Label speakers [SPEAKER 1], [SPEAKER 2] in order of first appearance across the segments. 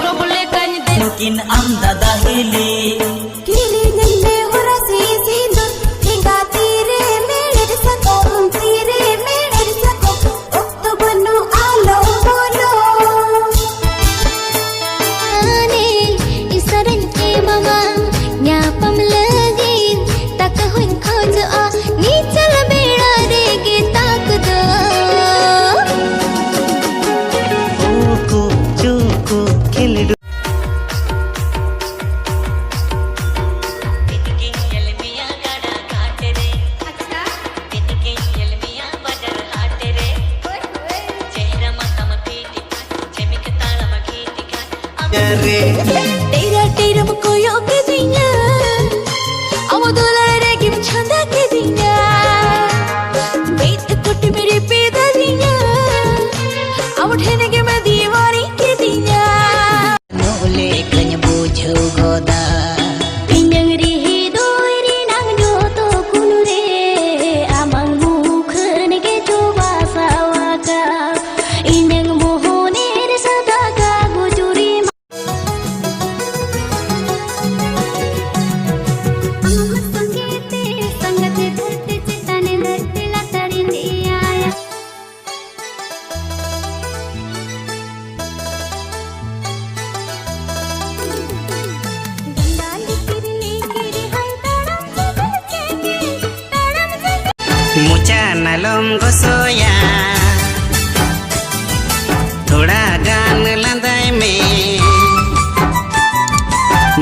[SPEAKER 1] Mungkin anda dahili
[SPEAKER 2] kili nille horasi sindur hingga tire meler sako okto banu alo bolo ane isaran ke mama nyapam lagi tak huin khoj a ni chal beda dege tak do
[SPEAKER 1] uku cuku kili
[SPEAKER 2] तेरा तेरा मुकोयो के दिया अब दुलारे की छंदा के दिया बेत कुट मेरे पेदा दिया अब ठेने के मैं दीवारी के दिया
[SPEAKER 1] nole kanya bujo goda
[SPEAKER 2] पिंजंग री ही दोरी नंग जो तो कुनुरे amang मुखन के जो बासावा का इंजंग मोहने रे सदा का गुजुरी
[SPEAKER 1] mucha nalom gosoya thoda gan landai me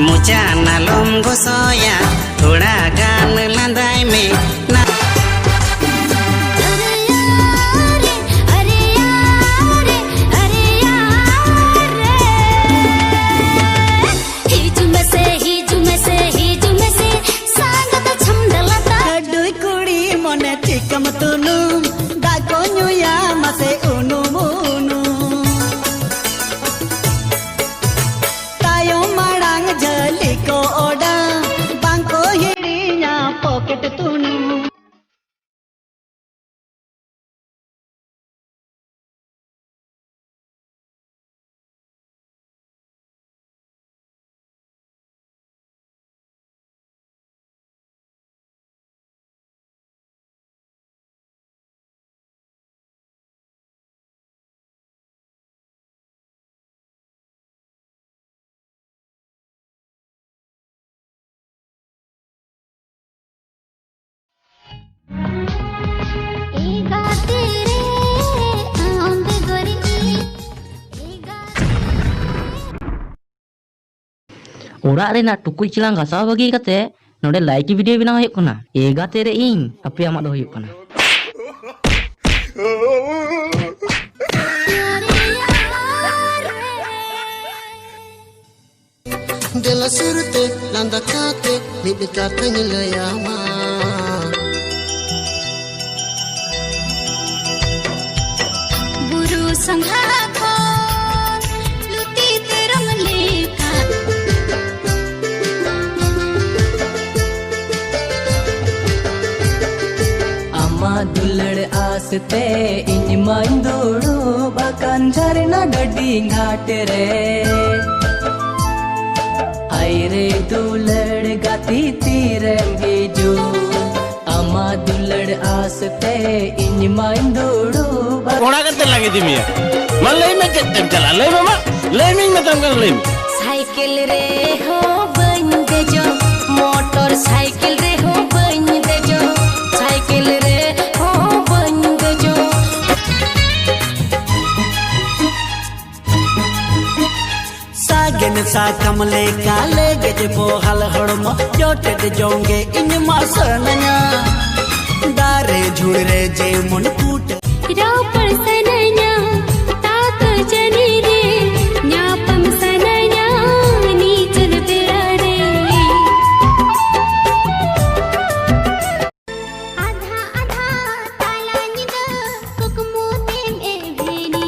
[SPEAKER 1] mucha nalom gosoya thoda gan landai me
[SPEAKER 3] Orang rena tukui cilang gasau bagi kate, node like video bina hoyuk kana. Ega tere ing, api amat do hoyuk kana.
[SPEAKER 4] Dela surte landa kate mibika kanyilayama
[SPEAKER 2] buru sangha khon luti terang leka
[SPEAKER 5] amma dulad aaste inj mandodu bakan jarna gadi ngatere aire dulad gati tirem bijo ama dulad aaste inj mandodu
[SPEAKER 6] कोना करते लगी थी मिया मन ले में चलते चला ले मामा ले में मतलब कर ले
[SPEAKER 2] साइकिल रे हो बन दे जो मोटर साइकिल रे हो बन दे जो साइकिल रे हो बन दे जो
[SPEAKER 1] सागन सा कमले काले गज बोहल हड़म जोटे जोंगे इन मासरनया दारे झुड़रे जे मन कूट
[SPEAKER 2] राव पर सनया तात जनी रे न्यापम सनया नीचल तेरा रे आधा आधा ताला निद कुकमो तेम ए भेनी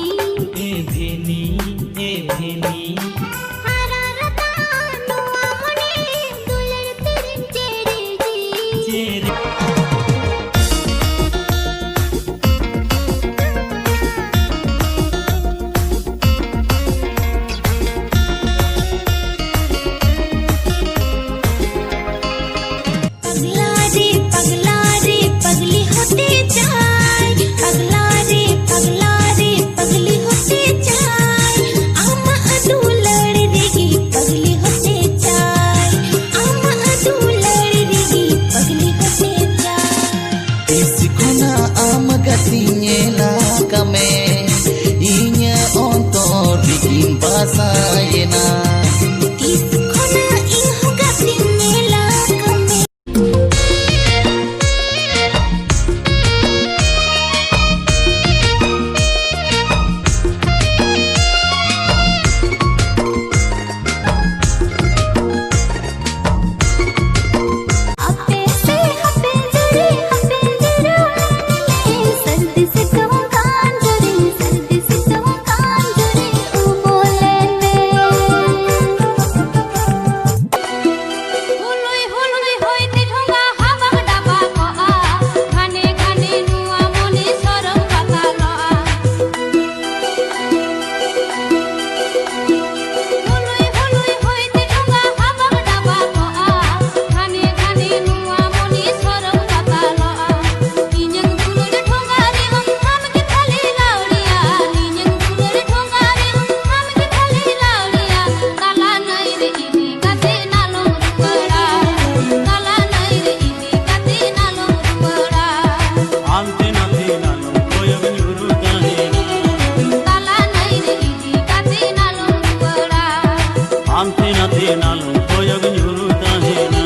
[SPEAKER 7] nalu koyog nyuru tahena.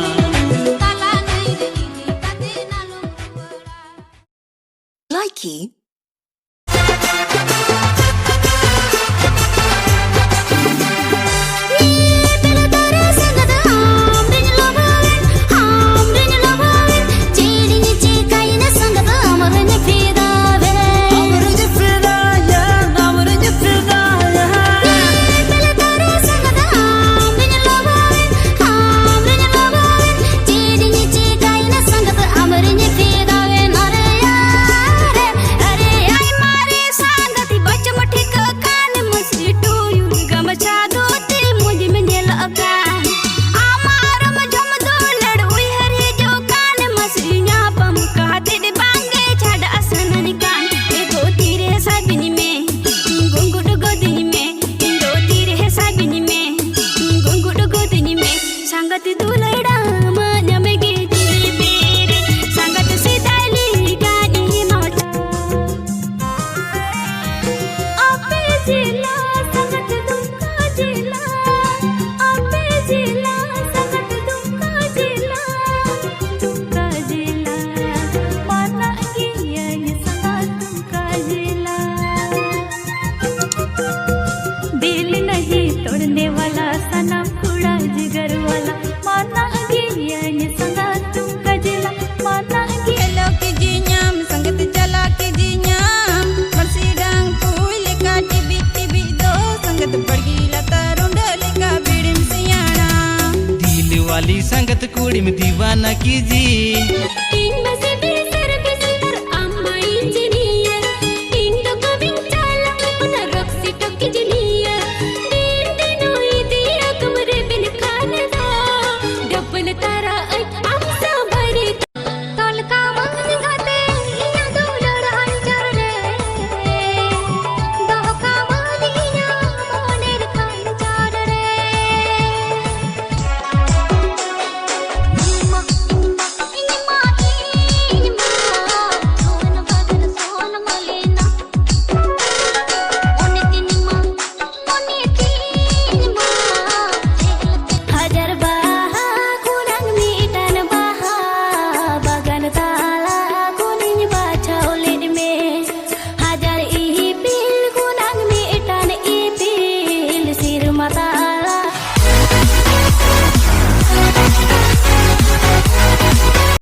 [SPEAKER 2] Likey.
[SPEAKER 8] संगत कुड़ी में दीवाना कीजिए।
[SPEAKER 2] Mata